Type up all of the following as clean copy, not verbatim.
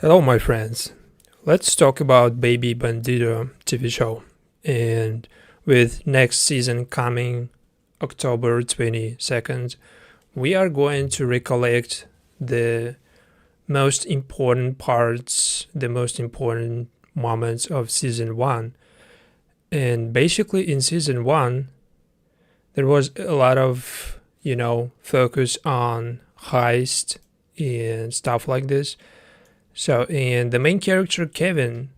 Hello, my friends. Let's talk about Baby Bandito TV show. And with next season coming October 22nd, we are going to recollect the most important parts, the most important moments of season 1. And basically, in season 1, there was a lot of, focus on heist and stuff like this. So, and the main character, Kevin,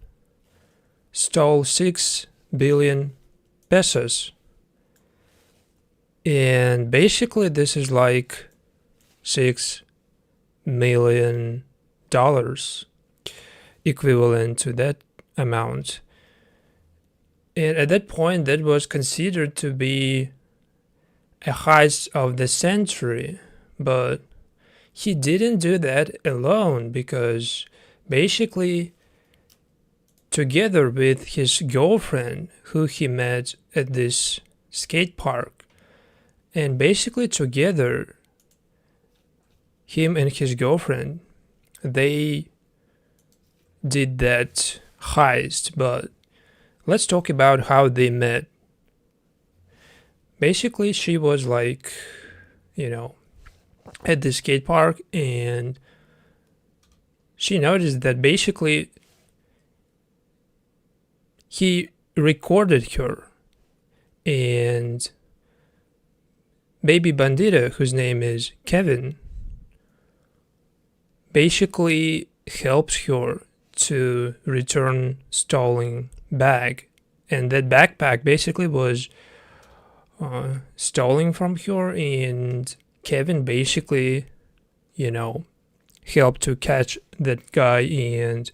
stole 6 billion pesos. And basically, this is like $6 million equivalent to that amount. And at that point, that was considered to be a heist of the century. But he didn't do that alone because basically, together with his girlfriend, who he met at this skate park, and basically together, him and his girlfriend, they did that heist. But let's talk about how they met. Basically, she was like, at the skate park, and she noticed that basically he recorded her, and Baby Bandito, whose name is Kevin, basically helps her to return stolen bag, and that backpack basically was stolen from her, and Kevin basically, helped to catch that guy, and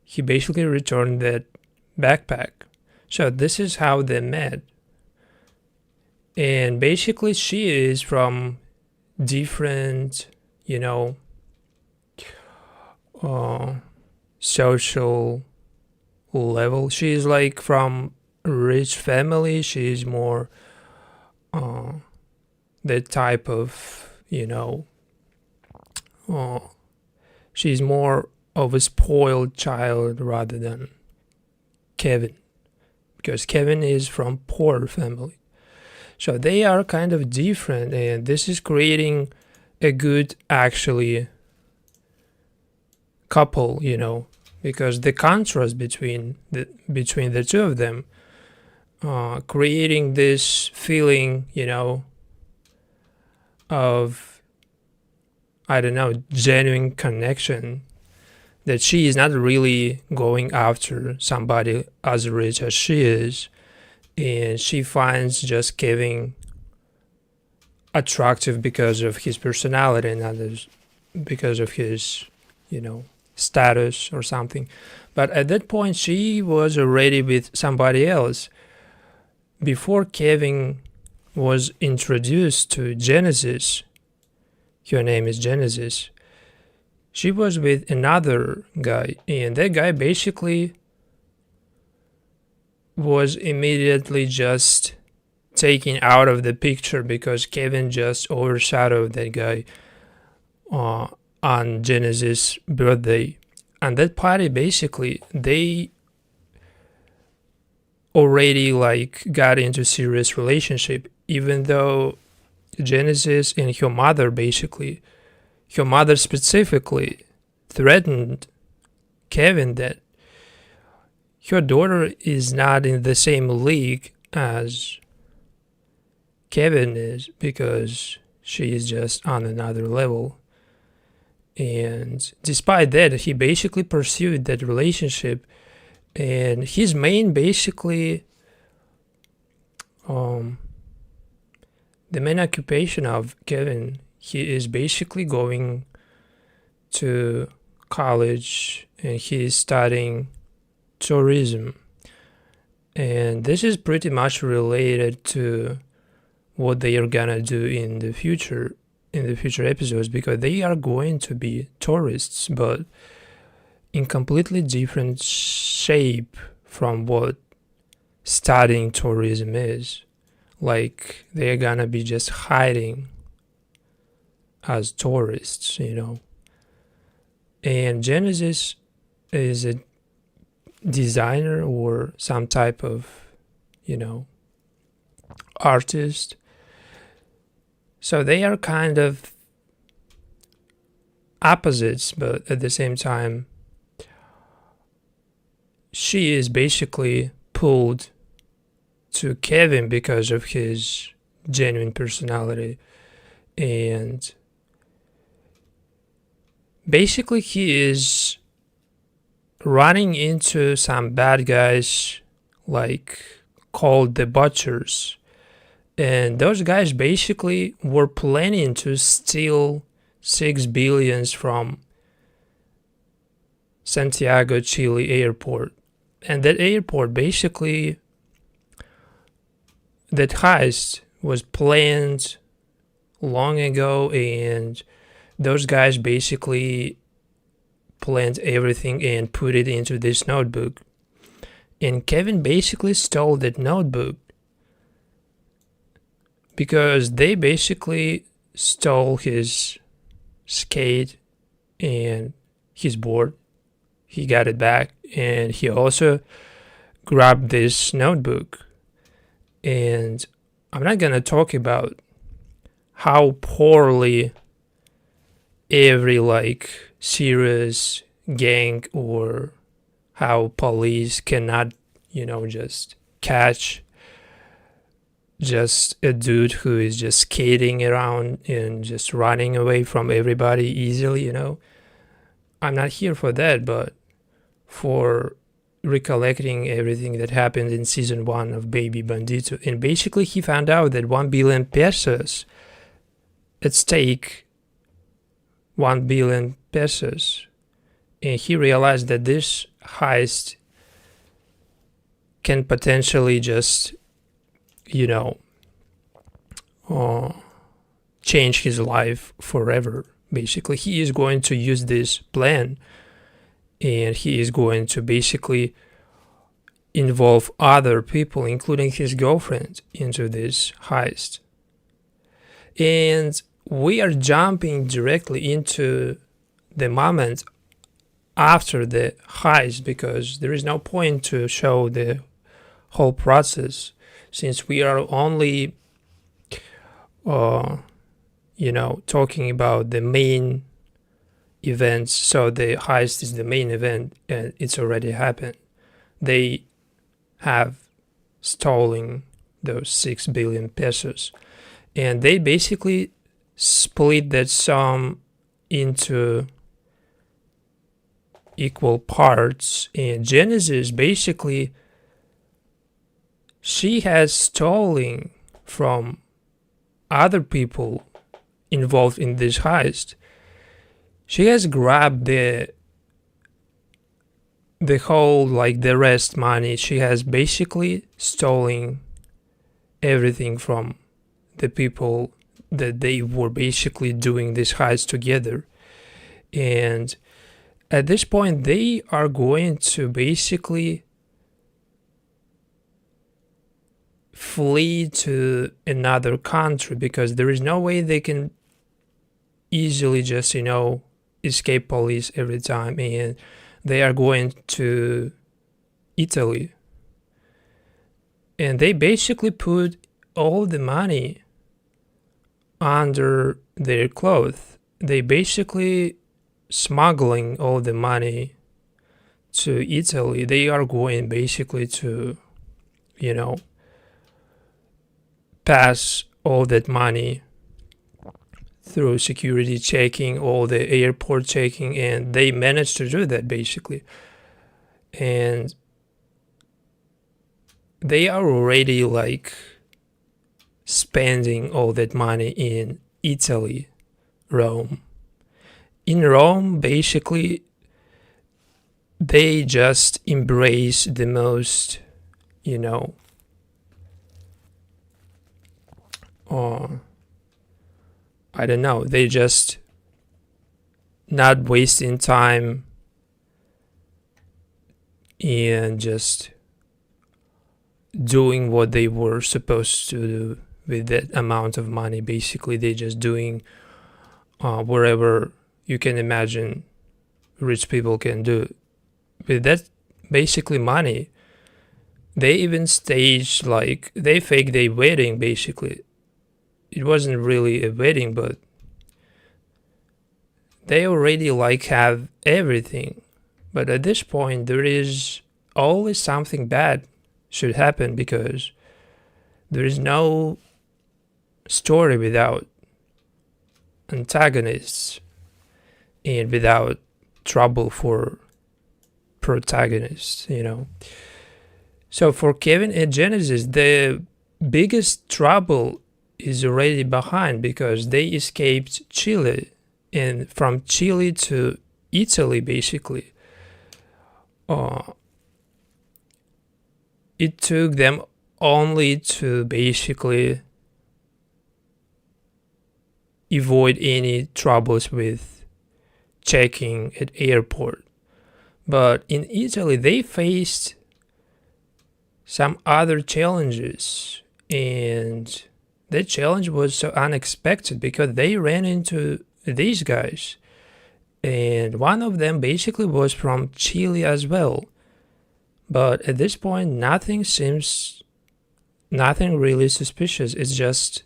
he basically returned that backpack. So this is how they met. And basically she is from different, social level. She is like from a rich family. She is more the type of, she's more of a spoiled child rather than Kevin, because Kevin is from poor family. So they are kind of different, and this is creating a good actually couple, because the contrast between the two of them, creating this feeling, of, I don't know, genuine connection, that she is not really going after somebody as rich as she is, and she finds just Kevin attractive because of his personality and others because of his, status or something. But at that point, she was already with somebody else. Before Kevin was introduced to Genesis, her name is Genesis, she was with another guy, and that guy basically was immediately just taken out of the picture because Kevin just overshadowed that guy on Genesis' birthday. And that party, basically, they already like got into serious relationship, even though Genesis and her mother, basically, her mother specifically threatened Kevin that her daughter is not in the same league as Kevin is because she is just on another level. And despite that, he basically pursued that relationship, and his main basically the main occupation of Kevin, he is basically going to college and he is studying tourism. And this is pretty much related to what they are gonna do in the future episodes, because they are going to be tourists, but in completely different shape from what studying tourism is. Like, they're gonna be just hiding as tourists, And Genesis is a designer or some type of, artist. So they are kind of opposites, but at the same time, she is basically pulled to Kevin because of his genuine personality. And basically, he is running into some bad guys, like called the Butchers. And those guys basically were planning to steal 6 billions from Santiago, Chile airport. And that airport basically, that heist was planned long ago, and those guys basically planned everything and put it into this notebook. And Kevin basically stole that notebook because they basically stole his skate and his board. He got it back, and he also grabbed this notebook. And I'm not gonna talk about how poorly every serious gang or how police cannot, just catch just a dude who is just skating around and just running away from everybody easily, I'm not here for that, but for recollecting everything that happened in season 1 of Baby Bandito. And basically he found out that 1 billion pesos at stake, 1 billion pesos. And he realized that this heist can potentially just, change his life forever. Basically, he is going to use this plan, and he is going to basically involve other people, including his girlfriend, into this heist. And we are jumping directly into the moment after the heist, because there is no point to show the whole process, since we are only talking about the main events. So the heist is the main event, and it's already happened. They have stolen those 6 billion pesos, and they basically split that sum into equal parts. And Genesis basically, she has stolen from other people involved in this heist. She has grabbed the whole, the rest money. She has basically stolen everything from the people that they were basically doing this heist together. And at this point, they are going to basically flee to another country, because there is no way they can easily just, escape police every time. And they are going to Italy. And they basically put all the money under their clothes. They basically smuggling all the money to Italy. They are going basically to, pass all that money through security checking, all the airport checking, and they managed to do that basically. And they are already spending all that money in Italy, Rome. In Rome, basically, they just embrace the most, I don't know, they just not wasting time and just doing what they were supposed to do with that amount of money. Basically, they just doing wherever you can imagine rich people can do. With that basically money, they even staged, like, they faked their wedding basically. It wasn't really a wedding, but they already like have everything. But at this point, there is always something bad should happen, because there is no story without antagonists and without trouble for protagonists, So for Kevin and Genesis, the biggest trouble is already behind, because they escaped Chile, and from Chile to Italy basically. It took them only to basically avoid any troubles with checking at airport. But in Italy, they faced some other challenges, and that challenge was so unexpected because they ran into these guys, and one of them basically was from Chile as well. But at this point, nothing really suspicious. It's just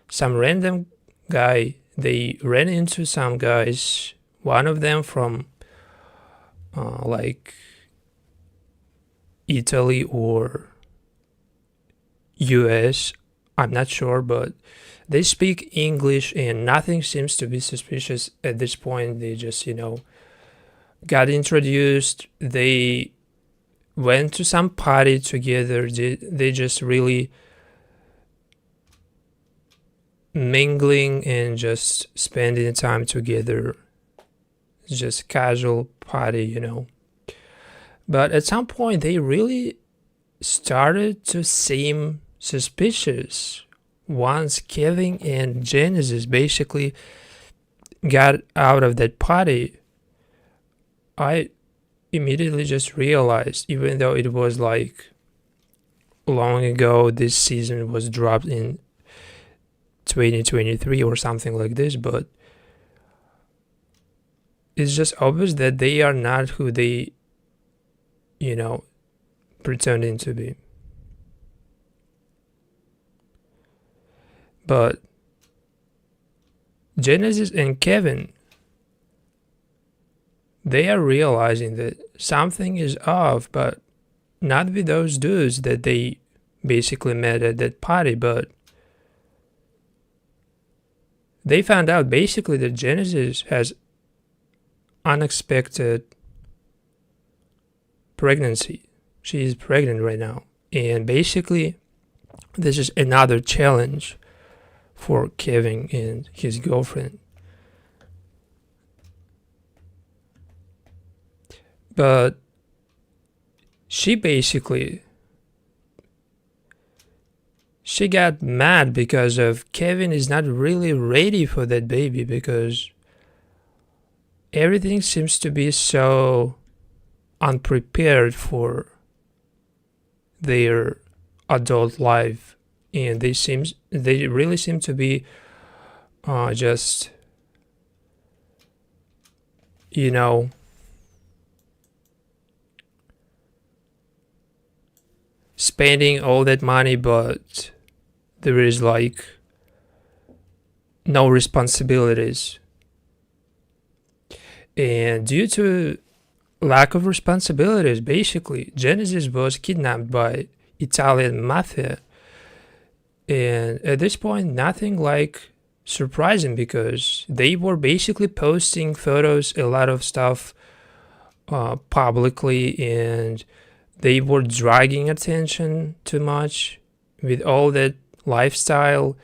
some random guy. They ran into some guys, one of them from like Italy or US, I'm not sure, but they speak English and nothing seems to be suspicious at this point. They just, got introduced. They went to some party together. They just really mingling and just spending time together. It's just casual party, But at some point, they really started to seem suspicious once Kevin and Genesis basically got out of that party. I immediately just realized, even though it was like long ago, this season was dropped in 2023 or something like this, but it's just obvious that they are not who they pretending to be. But Genesis and Kevin, they are realizing that something is off, but not with those dudes that they basically met at that party, but they found out basically that Genesis has unexpected pregnancy. She is pregnant right now, and basically this is another challenge for Kevin and his girlfriend. But she got mad because of Kevin is not really ready for that baby, because everything seems to be so unprepared for their adult life, and they really seem to be just spending all that money, but there is like no responsibilities. And due to lack of responsibilities, basically, Genesis was kidnapped by Italian mafia. And at this point, nothing like surprising, because they were basically posting photos, a lot of stuff publicly, and they were dragging attention too much with all that lifestyle.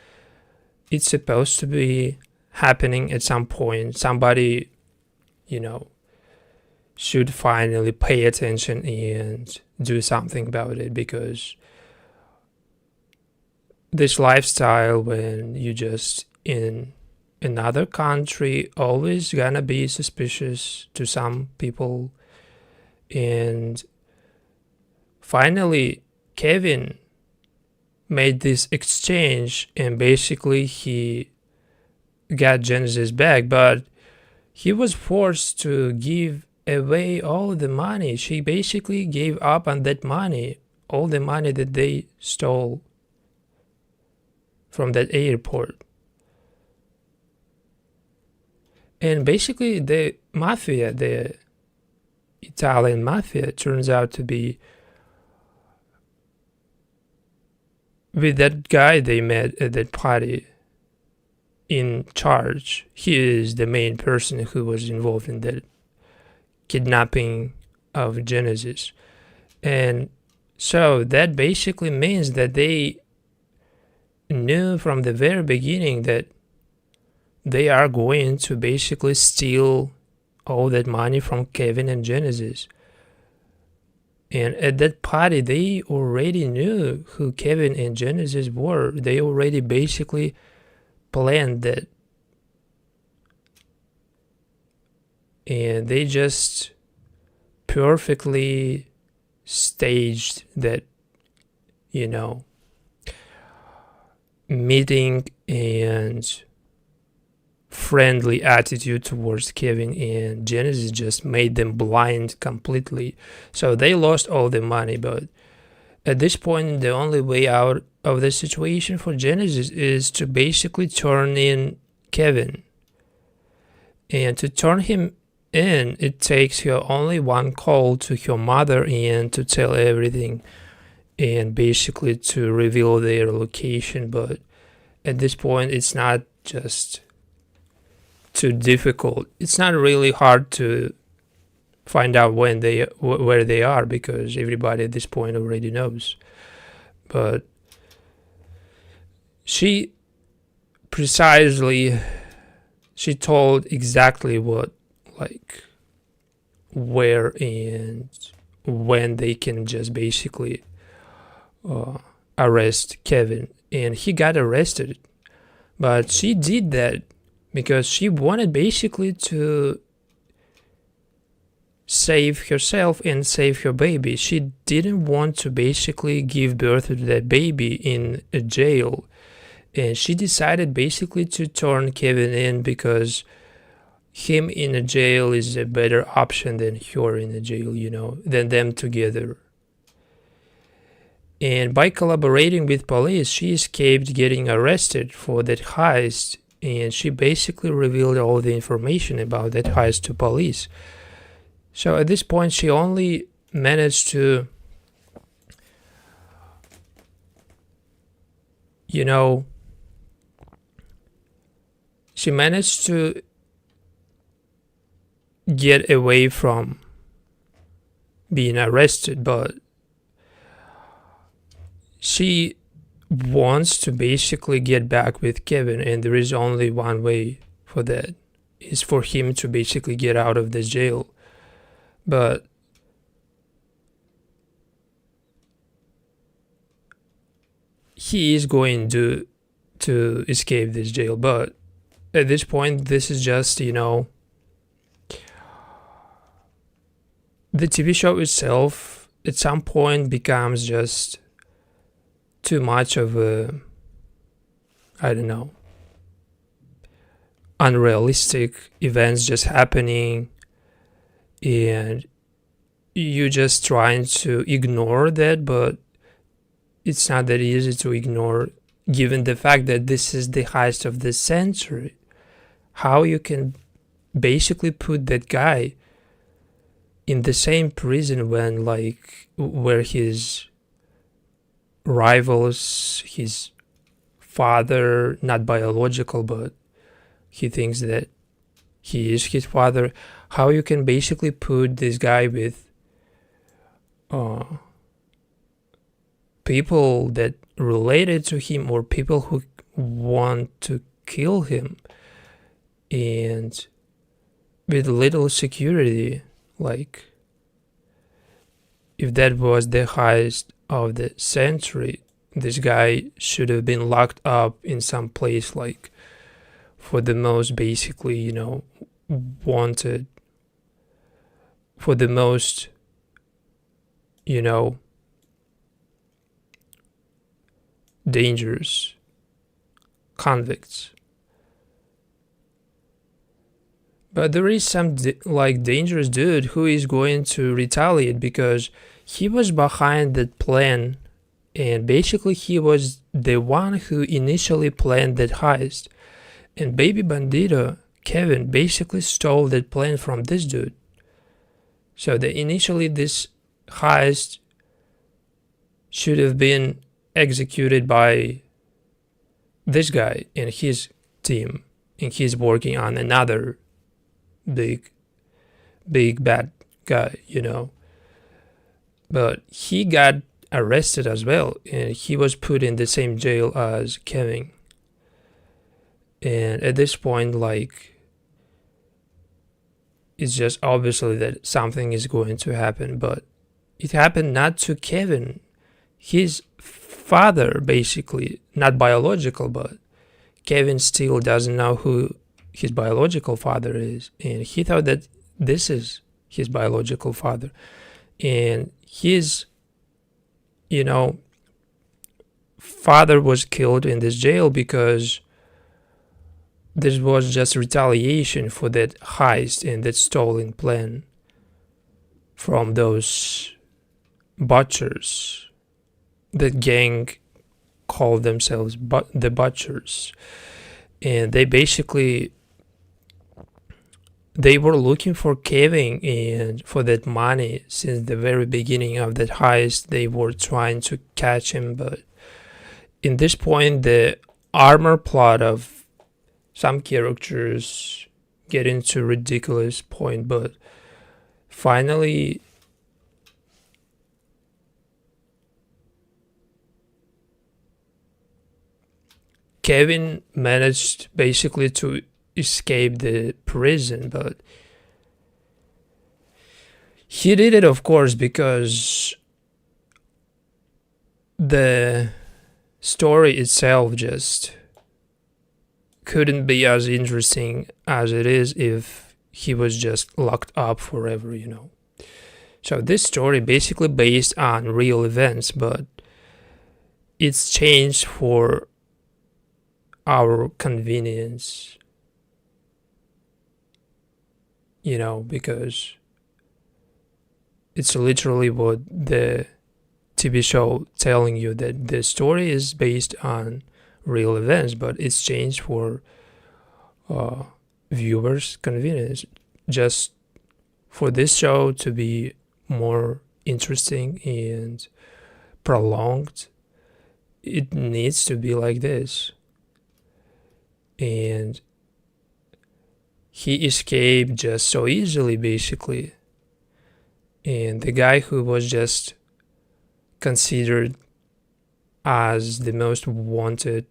It's supposed to be happening at some point. Somebody, should finally pay attention and do something about it, because this lifestyle, when you just in another country, always gonna be suspicious to some people. And finally, Kevin made this exchange, and basically he got Genesis back, but he was forced to give away all the money. She basically gave up on that money, all the money that they stole from that airport. And basically the mafia, the Italian mafia, turns out to be with that guy they met at that party in charge. He is the main person who was involved in that kidnapping of Genesis. And so that basically means that they knew from the very beginning that they are going to basically steal all that money from Kevin and Genesis. And at that party, they already knew who Kevin and Genesis were. They already basically planned that. And they just perfectly staged that, meeting and friendly attitude towards Kevin and Genesis just made them blind completely. So they lost all the money, but at this point the only way out of the situation for Genesis is to basically turn in Kevin. And to turn him in, it takes her only one call to her mother and to tell everything and basically to reveal their location. But at this point it's not just too difficult. It's not really hard to find out where they are, because everybody at this point already knows. But she told exactly where and when they can just basically arrest Kevin. And he got arrested, but she did that because she wanted basically to save herself and save her baby. She didn't want to basically give birth to that baby in a jail. And she decided basically to turn Kevin in because him in a jail is a better option than her in a jail, than them together. And by collaborating with police, she escaped getting arrested for that heist. And she basically revealed all the information about that heist to police. So at this point, she only managed to, she managed to get away from being arrested, but she wants to basically get back with Kevin, and there is only one way for that, is for him to basically get out of this jail. But he is going to escape this jail. But at this point, this is just, the TV show itself at some point becomes just too much of a, unrealistic events just happening, and you just trying to ignore that, but it's not that easy to ignore given the fact that this is the heist of the century. How you can basically put that guy in the same prison when where his rivals, his father, not biological, but he thinks that he is his father. How you can basically put this guy with people that related to him or people who want to kill him, and with little security. If that was the heist of the century, this guy should have been locked up in some place for the most basically, wanted, for the most, dangerous convicts. But there is some like dangerous dude who is going to retaliate because he was behind that plan, and basically he was the one who initially planned that heist. And baby Bandito, Kevin, basically stole that plan from this dude. So initially this heist should have been executed by this guy and his team, and he's working on another big bad guy, but he got arrested as well, and he was put in the same jail as Kevin. And at this point, like, it's just obviously that something is going to happen, but it happened not to Kevin. His father, basically, not biological, but Kevin still doesn't know who his biological father is, and he thought that this is his biological father. And his, father was killed in this jail because this was just retaliation for that heist and that stolen plan from those butchers. That gang called themselves the Butchers, and they were looking for Kevin and for that money since the very beginning of that heist. They were trying to catch him, but in this point the armor plot of some characters get into ridiculous point, but finally Kevin managed basically to escape the prison, but he did it, of course, because the story itself just couldn't be as interesting as it is if he was just locked up forever, So this story basically based on real events, but it's changed for our convenience, because it's literally what the TV show telling you, that the story is based on real events, but it's changed for viewers' convenience, just for this show to be more interesting and prolonged. It needs to be like this. And he escaped just so easily, basically. And the guy who was just considered as the most wanted,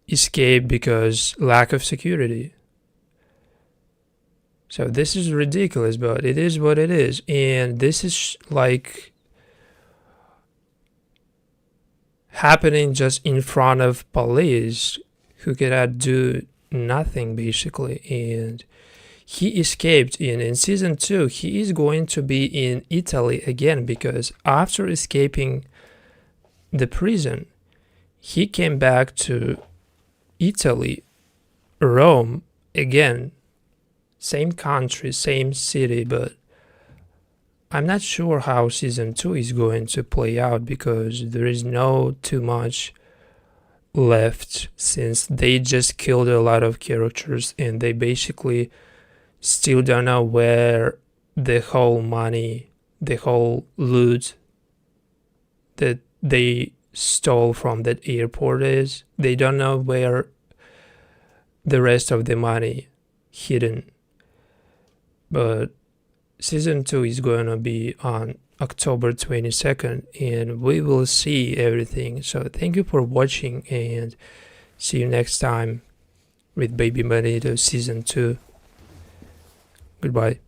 escaped because lack of security. So this is ridiculous, but it is what it is. And this is like happening just in front of police who cannot do nothing, basically. And he escaped. And in season 2 he is going to be in Italy again, because after escaping the prison he came back to Italy, Rome again, same country, same city. But I'm not sure how season 2 is going to play out, because there is no too much left, since they just killed a lot of characters and they basically still don't know where the whole money, the whole loot that they stole from that airport is. They don't know where the rest of the money hidden. But season 2 is going to be on October 22nd, and we will see everything. So thank you for watching, and see you next time with Baby Bandito season 2. Goodbye.